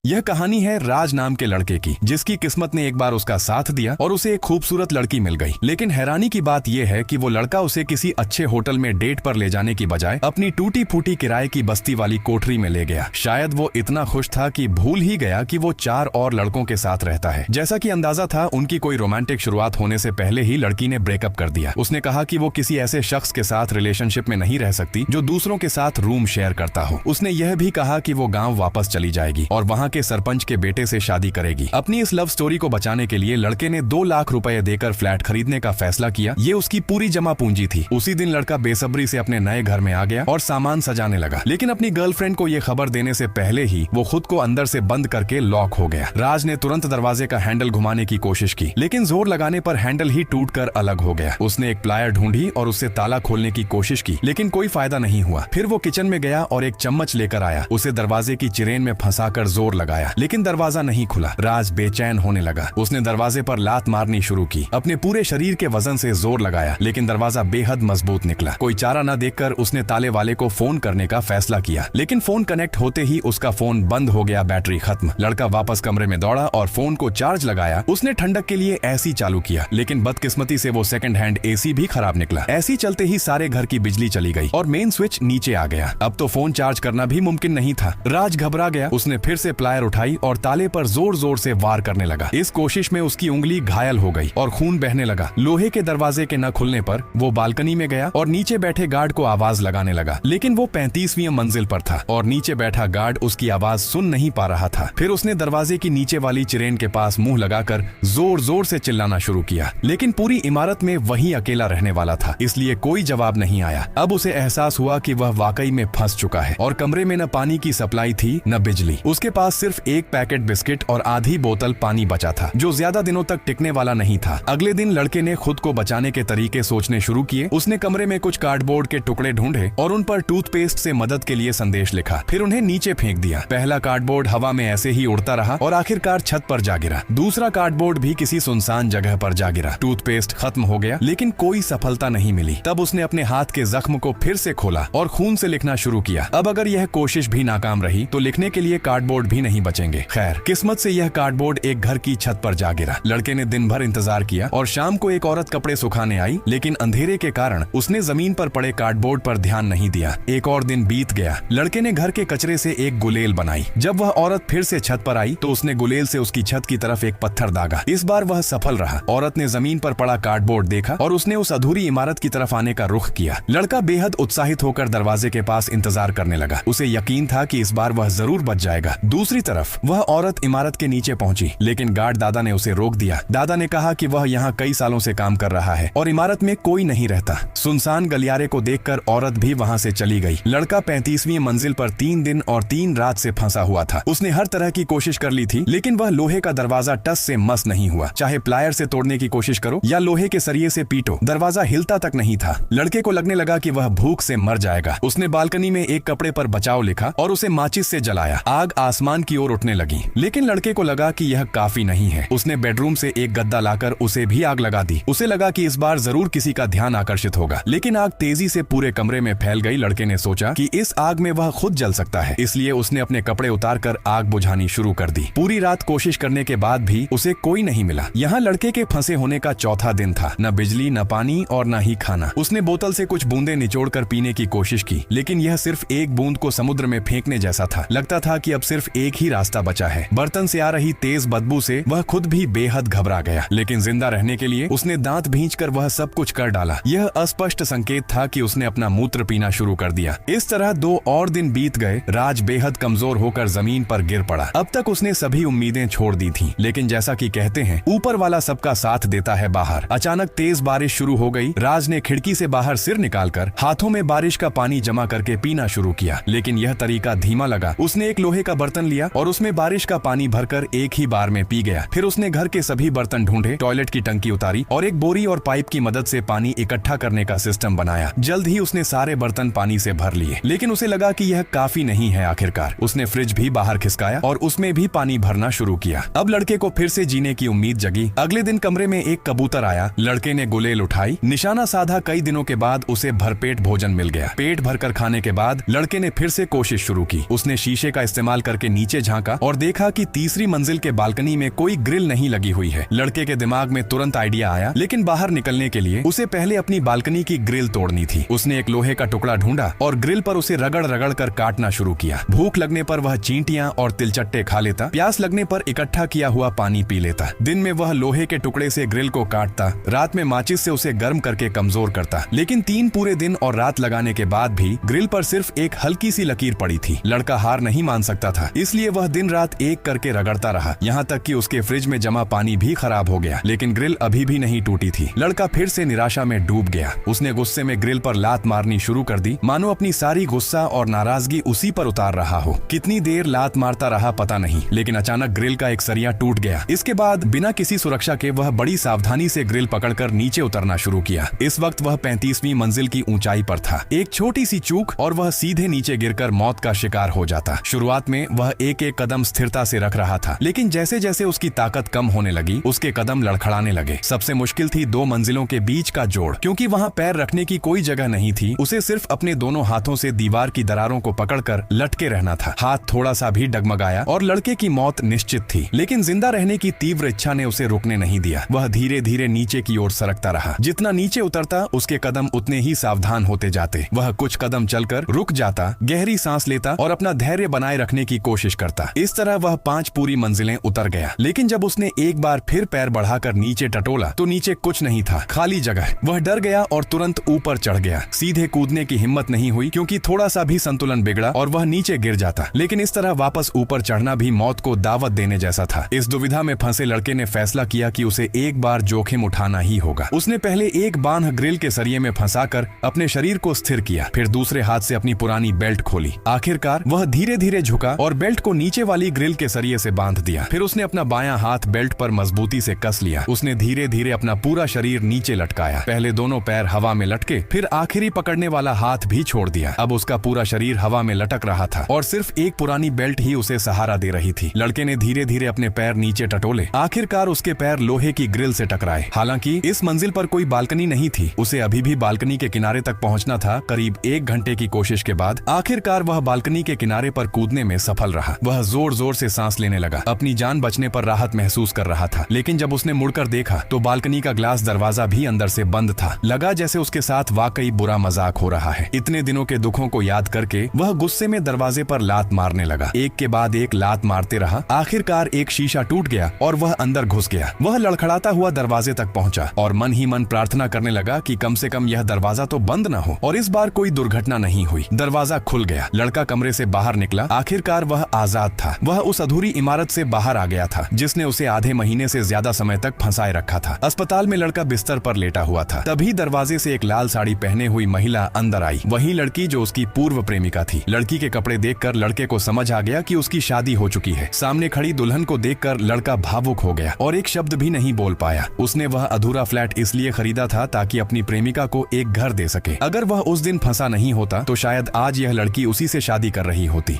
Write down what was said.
यह कहानी है राज नाम के लड़के की, जिसकी किस्मत ने एक बार उसका साथ दिया और उसे एक खूबसूरत लड़की मिल गई। लेकिन हैरानी की बात यह है कि वो लड़का उसे किसी अच्छे होटल में डेट पर ले जाने की बजाय अपनी टूटी फूटी किराए की बस्ती वाली कोठरी में ले गया। शायद वो इतना खुश था कि भूल ही गया कि वो 4 और लड़कों के साथ रहता है। जैसा कि अंदाजा था, उनकी कोई रोमांटिक शुरुआत होने से पहले ही लड़की ने ब्रेकअप कर दिया। उसने कहा कि वो किसी ऐसे शख्स के साथ रिलेशनशिप में नहीं रह सकती जो दूसरों के साथ रूम शेयर करता हो। उसने यह भी कहा कि वो गांव वापस चली जाएगी और वहां के सरपंच के बेटे से शादी करेगी। अपनी इस लव स्टोरी को बचाने के लिए लड़के ने 2 लाख रुपए देकर फ्लैट खरीदने का फैसला किया। ये उसकी पूरी जमा पूंजी थी। उसी दिन लड़का बेसब्री से अपने नए घर में आ गया और सामान सजाने लगा। लेकिन अपनी गर्लफ्रेंड को ये खबर देने से पहले ही वो खुद को अंदर से बंद करके लॉक हो गया। राज ने तुरंत दरवाजे का हैंडल घुमाने की कोशिश की, लेकिन जोर लगाने पर हैंडल ही टूटकर अलग हो गया। उसने एक प्लायर ढूंढी और उससे ताला खोलने की कोशिश की, लेकिन कोई फायदा नहीं हुआ। फिर वो किचन में गया और एक चम्मच लेकर आया। उसे दरवाजे की चिरेन में फंसाकर जोर लगाया, लेकिन दरवाजा नहीं खुला। राज बेचैन होने लगा। उसने दरवाजे पर लात मारनी शुरू की। अपने पूरे शरीर के वजन से जोर लगाया, लेकिन दरवाजा बेहद मजबूत निकला। कोई चारा न देखकर उसने ताले वाले को फोन करने का फैसला किया, लेकिन फोन कनेक्ट होते ही उसका फोन बंद हो गया, बैटरी खत्म। लड़का वापस कमरे में दौड़ा और फोन को चार्ज लगाया। उसने ठंडक के लिए एसी चालू किया, लेकिन बदकिस्मती से वो सेकंड हैंड एसी भी खराब निकला। एसी चलते ही सारे घर की बिजली चली गई और मेन स्विच नीचे आ गया। अब तो फोन चार्ज करना भी मुमकिन नहीं था। राज घबरा गया। उसने फिर से प्लायर उठाई और ताले पर जोर जोर से वार करने लगा। इस कोशिश में उसकी उंगली घायल हो गई और खून बहने लगा। लोहे के दरवाजे के न खुलने पर वो बालकनी में गया और नीचे बैठे गार्ड को आवाज लगाने लगा, लेकिन वो 35वीं मंजिल पर था और नीचे बैठा गार्ड उसकी आवाज सुन नहीं पा रहा था। फिर उसने दरवाजे की नीचे वाली चिरेन के पास मुंह लगाकर जोर जोर से चिल्लाना शुरू किया, लेकिन पूरी इमारत में वही अकेला रहने वाला था, इसलिए कोई जवाब नहीं आया। अब उसे एहसास हुआ कि वह वाकई में फंस चुका है और कमरे में न पानी की सप्लाई थी न बिजली। उसके पास सिर्फ एक पैकेट बिस्किट और आधी बोतल पानी बचा था, जो ज्यादा दिनों तक टिकने वाला नहीं था। अगले दिन लड़के ने खुद को बचाने के तरीके सोचने शुरू किए। उसने कमरे में कुछ कार्डबोर्ड के टुकड़े ढूंढे और उन पर टूथपेस्ट से मदद के लिए संदेश लिखा, फिर उन्हें नीचे फेंक दिया। पहला कार्डबोर्ड हवा में ऐसे ही उड़ता रहा और आखिरकार छत पर जा गिरा। दूसरा कार्डबोर्ड भी किसी सुनसान जगह पर जा गिरा। टूथपेस्ट खत्म हो गया, लेकिन कोई सफलता नहीं मिली। तब उसने अपने हाथ के जख्म को फिर से खोला और खून से लिखना शुरू किया। अब अगर यह कोशिश भी नाकाम रही तो लिखने के लिए कार्डबोर्ड भी नहीं बचेंगे। खैर, किस्मत से यह कार्डबोर्ड एक घर की छत पर जा गिरा। लड़के ने दिन भर इंतजार किया और शाम को एक औरत कपड़े सुखाने आई, लेकिन अंधेरे के कारण उसने जमीन पर पड़े कार्डबोर्ड पर ध्यान नहीं दिया। एक और दिन बीत गया। लड़के ने घर के कचरे से एक गुलेल बनाई। जब वह औरत फिर से छत पर आई तो उसने गुलेल से उसकी छत की तरफ एक पत्थर दागा। इस बार वह सफल रहा। औरत ने जमीन पर पड़ा कार्डबोर्ड देखा और उसने उस अधूरी इमारत की तरफ आने का रुख किया। लड़का बेहद उत्साहित होकर दरवाजे के पास इंतजार करने लगा। उसे यकीन था कि इस बार वह जरूर बच जाएगा। दूसरी तरफ वह औरत इमारत के नीचे पहुंची, लेकिन गार्ड दादा ने उसे रोक दिया। दादा ने कहा कि वह यहाँ कई सालों से काम कर रहा है और इमारत में कोई नहीं रहता। सुनसान गलियारे को देखकर औरत भी वहाँ से चली गई। लड़का 35वीं मंजिल पर 3 दिन और 3 रात से फंसा हुआ था। उसने हर तरह की कोशिश कर ली थी, लेकिन वह लोहे का दरवाजा टस से मस नहीं हुआ। चाहे प्लायर से तोड़ने की कोशिश करो या लोहे के सरिये से पीटो, दरवाजा हिलता तक नहीं था। लड़के को लगने लगा कि वह भूख से मर जाएगा। उसने बालकनी में एक कपड़े पर बचाव लिखा और उसे माचिस से जलाया। आग आसमान की ओर उठने लगी, लेकिन लड़के को लगा कि यह काफी नहीं है। उसने बेडरूम से एक गद्दा लाकर उसे भी आग लगा दी। उसे लगा कि इस बार जरूर किसी का ध्यान आकर्षित होगा, लेकिन आग तेजी से पूरे कमरे में फैल गई। लड़के ने सोचा कि इस आग में वह खुद जल सकता है, इसलिए उसने अपने कपड़े उतारकर आग बुझानी शुरू कर दी। पूरी रात कोशिश करने के बाद भी उसे कोई नहीं मिला। यहाँ लड़के के फंसे होने का चौथा दिन था। न बिजली, न पानी और न ही खाना। उसने बोतल से कुछ बूंदे निचोड़कर पीने की कोशिश की, लेकिन यह सिर्फ एक बूंद को समुद्र में फेंकने जैसा था। लगता था कि अब सिर्फ एक ही रास्ता बचा है। बर्तन से आ रही तेज बदबू से वह खुद भी बेहद घबरा गया, लेकिन जिंदा रहने के लिए उसने दांत भींचकर वह सब कुछ कर डाला। यह अस्पष्ट संकेत था कि उसने अपना मूत्र पीना शुरू कर दिया। इस तरह 2 और दिन बीत गए। राज बेहद कमजोर होकर जमीन पर गिर पड़ा। अब तक उसने सभी उम्मीदें छोड़ दी थीं, लेकिन जैसा कि कहते हैं, ऊपर वाला सबका साथ देता है बाहर। अचानक तेज बारिश शुरू हो गई। राज ने खिड़की से बाहर सिर निकालकर हाथों में बारिश का पानी जमा करके पीना शुरू किया, लेकिन यह तरीका धीमा लगा। उसने एक लोहे का बर्तन लिया और उसमें बारिश का पानी भरकर एक ही बार में पी गया। फिर उसने घर के सभी बर्तन ढूंढे, टॉयलेट की टंकी उतारी और एक बोरी और पाइप की मदद से पानी इकट्ठा करने का सिस्टम बनाया। जल्द ही उसने सारे बर्तन पानी से भर लिए, लेकिन उसे लगा कि यह काफी नहीं है। आखिरकार उसने फ्रिज भी बाहर खिसकाया और उसमें भी पानी भरना शुरू किया। अब लड़के को फिर से जीने की उम्मीद जगी। अगले दिन कमरे में एक कबूतर आया। लड़के ने गुलेल उठाई, निशाना साधा। कई दिनों के बाद उसे भरपेट भोजन मिल गया। पेट भरकर खाने के बाद लड़के ने फिर से कोशिश शुरू की। उसने शीशे का इस्तेमाल करके नीचे नीचे झांका और देखा कि तीसरी मंजिल के बालकनी में कोई ग्रिल नहीं लगी हुई है। लड़के के दिमाग में तुरंत आइडिया आया, लेकिन बाहर निकलने के लिए उसे पहले अपनी बालकनी की ग्रिल तोड़नी थी। उसने एक लोहे का टुकड़ा ढूंढा और ग्रिल पर उसे रगड़ रगड़ कर काटना शुरू किया। भूख लगने पर वह चींटियां और तिलचट्टे खा लेता, प्यास लगने पर इकट्ठा किया हुआ पानी पी लेता। दिन में वह लोहे के टुकड़े से ग्रिल को काटता, रात में माचिस से उसे गर्म करके कमजोर करता। लेकिन 3 पूरे दिन और रात लगाने के बाद भी ग्रिल पर सिर्फ एक हल्की सी लकीर पड़ी थी। लड़का हार नहीं मान सकता था, इसलिए वह दिन रात एक करके रगड़ता रहा, यहाँ तक कि उसके फ्रिज में जमा पानी भी खराब हो गया। लेकिन ग्रिल अभी भी नहीं टूटी थी। लड़का फिर से निराशा में डूब गया। उसने गुस्से में ग्रिल पर लात मारनी शुरू कर दी, मानो अपनी सारी गुस्सा और नाराजगी उसी पर उतार रहा हो। कितनी देर लात मारता रहा पता नहीं, लेकिन अचानक ग्रिल का एक सरिया टूट गया। इसके बाद बिना किसी सुरक्षा के वह बड़ी सावधानी से ग्रिल पकड़कर नीचे उतरना शुरू किया। इस वक्त वह 35वीं मंजिल की ऊंचाई पर था। एक छोटी सी चूक और वह सीधे नीचे गिरकर मौत का शिकार हो जाता। शुरुआत में वह एक एक कदम स्थिरता से रख रहा था, लेकिन जैसे जैसे उसकी ताकत कम होने लगी, उसके कदम लड़खड़ाने लगे। सबसे मुश्किल थी 2 मंजिलों के बीच का जोड़, क्योंकि वहां पैर रखने की कोई जगह नहीं थी। उसे सिर्फ अपने दोनों हाथों से दीवार की दरारों को पकड़कर लटके रहना था। हाथ थोड़ा सा भी डगमगाया और लड़के की मौत निश्चित थी, लेकिन जिंदा रहने की तीव्र इच्छा ने उसे रुकने नहीं दिया। वह धीरे धीरे नीचे की ओर सरकता रहा। जितना नीचे उतरता, उसके कदम उतने ही सावधान होते जाते। वह कुछ कदम चलकर रुक जाता, गहरी सांस लेता और अपना धैर्य बनाए रखने की कोशिश करता। इस तरह वह 5 पूरी मंजिलें उतर गया। लेकिन जब उसने एक बार फिर पैर बढ़ाकर नीचे टटोला तो नीचे कुछ नहीं था, खाली जगह। वह डर गया और तुरंत ऊपर चढ़ गया। सीधे कूदने की हिम्मत नहीं हुई, क्योंकि थोड़ा सा भी संतुलन बिगड़ा और वह नीचे गिर जाता। लेकिन इस तरह वापस ऊपर चढ़ना भी मौत को दावत देने जैसा था। इस दुविधा में फंसे लड़के ने फैसला किया कि उसे एक बार जोखिम उठाना ही होगा। उसने पहले एक बांह ग्रिल के सरिये में फंसाकर अपने शरीर को स्थिर किया, फिर दूसरे हाथ से अपनी पुरानी बेल्ट खोली। आखिरकार वह धीरे धीरे झुका और बेल्ट को नीचे वाली ग्रिल के सरिये से बांध दिया। फिर उसने अपना बायां हाथ बेल्ट पर मजबूती से कस लिया। उसने धीरे धीरे अपना पूरा शरीर नीचे लटकाया। पहले दोनों पैर हवा में लटके, फिर आखिरी पकड़ने वाला हाथ भी छोड़ दिया। अब उसका पूरा शरीर हवा में लटक रहा था और सिर्फ एक पुरानी बेल्ट ही उसे सहारा दे रही थी। लड़के ने धीरे धीरे अपने पैर नीचे टटोले। आखिरकार उसके पैर लोहे की ग्रिल से टकराए। हालांकि इस मंजिल पर कोई बालकनी नहीं थी। उसे अभी भी बालकनी के किनारे तक पहुंचना था। करीब 1 घंटे की कोशिश के बाद आखिरकार वह बालकनी के किनारे पर कूदने में सफल रहा। वह जोर जोर से सांस लेने लगा, अपनी जान बचने पर राहत महसूस कर रहा था। लेकिन जब उसने मुड़कर देखा तो बालकनी का ग्लास दरवाजा भी अंदर से बंद था। लगा जैसे उसके साथ वाकई बुरा मजाक हो रहा है। इतने दिनों के दुखों को याद करके वह गुस्से में दरवाजे पर लात मारने लगा। एक के बाद एक लात मारते रहा। आखिरकार एक शीशा टूट गया और वह अंदर घुस गया। वह लड़खड़ाता हुआ दरवाजे तक पहुंचा और मन ही मन प्रार्थना करने लगा कि कम से कम यह दरवाजा तो बंद न हो और इस बार कोई दुर्घटना नहीं हुई। दरवाजा खुल गया। लड़का कमरे से बाहर निकला। आखिरकार वह आजाद था। वह उस अधूरी इमारत से बाहर आ गया था जिसने उसे आधे महीने से ज्यादा समय तक फंसाए रखा था। अस्पताल में लड़का बिस्तर पर लेटा हुआ था। तभी दरवाजे से एक लाल साड़ी पहने हुई महिला अंदर आई। वही लड़की जो उसकी पूर्व प्रेमिका थी। लड़की के कपड़े देखकर लड़के को समझ आ गया कि उसकी शादी हो चुकी है। सामने खड़ी दुल्हन को देखकर लड़का भावुक हो गया और एक शब्द भी नहीं बोल पाया। उसने वह अधूरा फ्लैट इसलिए खरीदा था ताकि अपनी प्रेमिका को एक घर दे सके। अगर वह उस दिन फंसा नहीं होता तो शायद आज यह लड़की उसी से शादी कर रही होती।